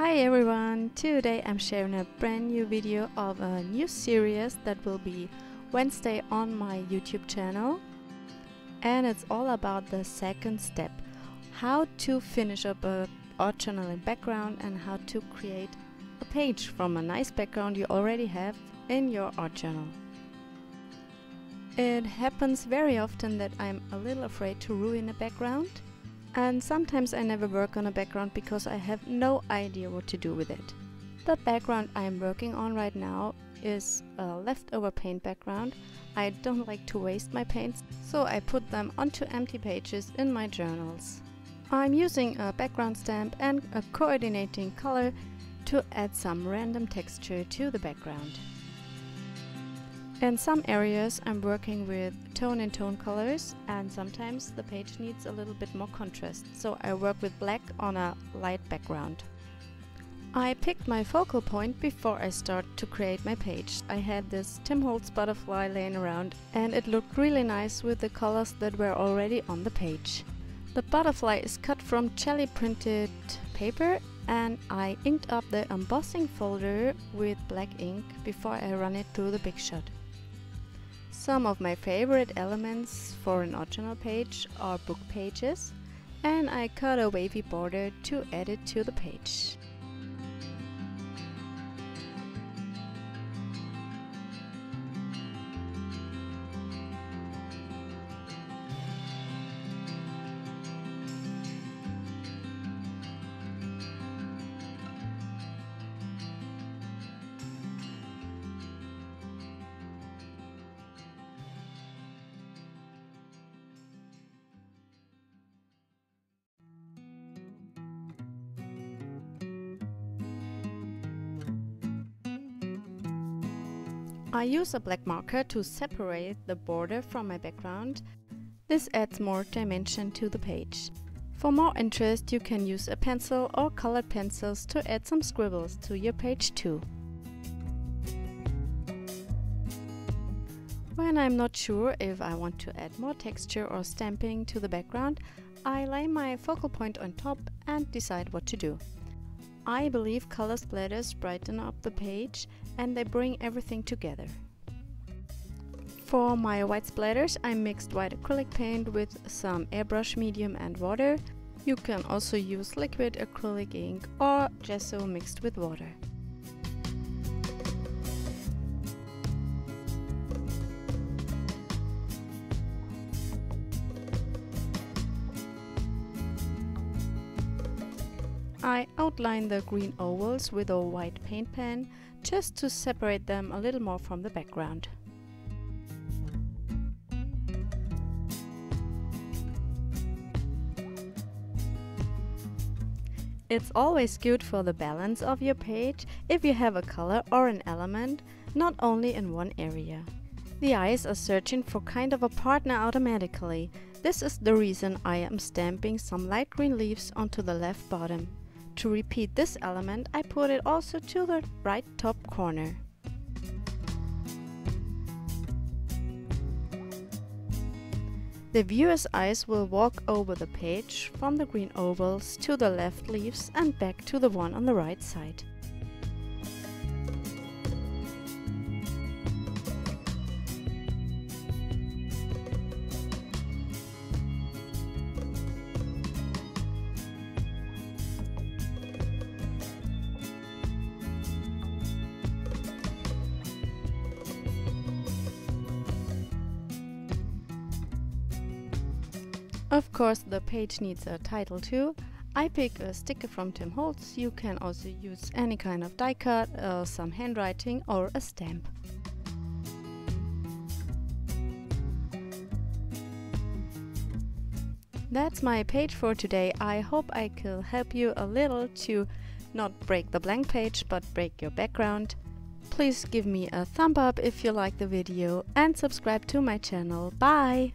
Hi everyone! Today I'm sharing a brand new video of a new series that will be Wednesday on my YouTube channel, and it's all about the second step, how to finish up a art journal in background and how to create a page from a nice background you already have in your art journal. It happens very often that I'm a little afraid to ruin a background. And sometimes I never work on a background because I have no idea what to do with it. The background I'm working on right now is a leftover paint background. I don't like to waste my paints, so I put them onto empty pages in my journals. I'm using a background stamp and a coordinating color to add some random texture to the background. In some areas I'm working with tone-in-tone colors, and sometimes the page needs a little bit more contrast, so I work with black on a light background. I picked my focal point before I start to create my page. I had this Holtz butterfly laying around and it looked really nice with the colors that were already on the page. The butterfly is cut from Gelli printed paper, and I inked up the embossing folder with black ink before I run it through the Big Shot. Some of my favorite elements for an art journal page are book pages, and I cut a wavy border to add it to the page. I use a black marker to separate the border from my background. This adds more dimension to the page. For more interest, you can use a pencil or colored pencils to add some scribbles to your page too. When I'm not sure if I want to add more texture or stamping to the background, I lay my focal point on top and decide what to do. I believe color splatters brighten up the page and they bring everything together. For my white splatters, I mixed white acrylic paint with some airbrush medium and water. You can also use liquid acrylic ink or gesso mixed with water. I outline the green ovals with a white paint pen just to separate them a little more from the background. It's always good for the balance of your page if you have a color or an element, not only in one area. The eyes are searching for kind of a partner automatically. This is the reason I am stamping some light green leaves onto the left bottom. To repeat this element, I put it also to the right top corner. The viewer's eyes will walk over the page from the green ovals to the left leaves and back to the one on the right side. Of course, the page needs a title too. I pick a sticker from Holtz. You can also use any kind of die cut, some handwriting or a stamp. That's my page for today. I hope I could help you a little to not break the blank page but break your background. Please give me a thumb up if you like the video and subscribe to my channel. Bye!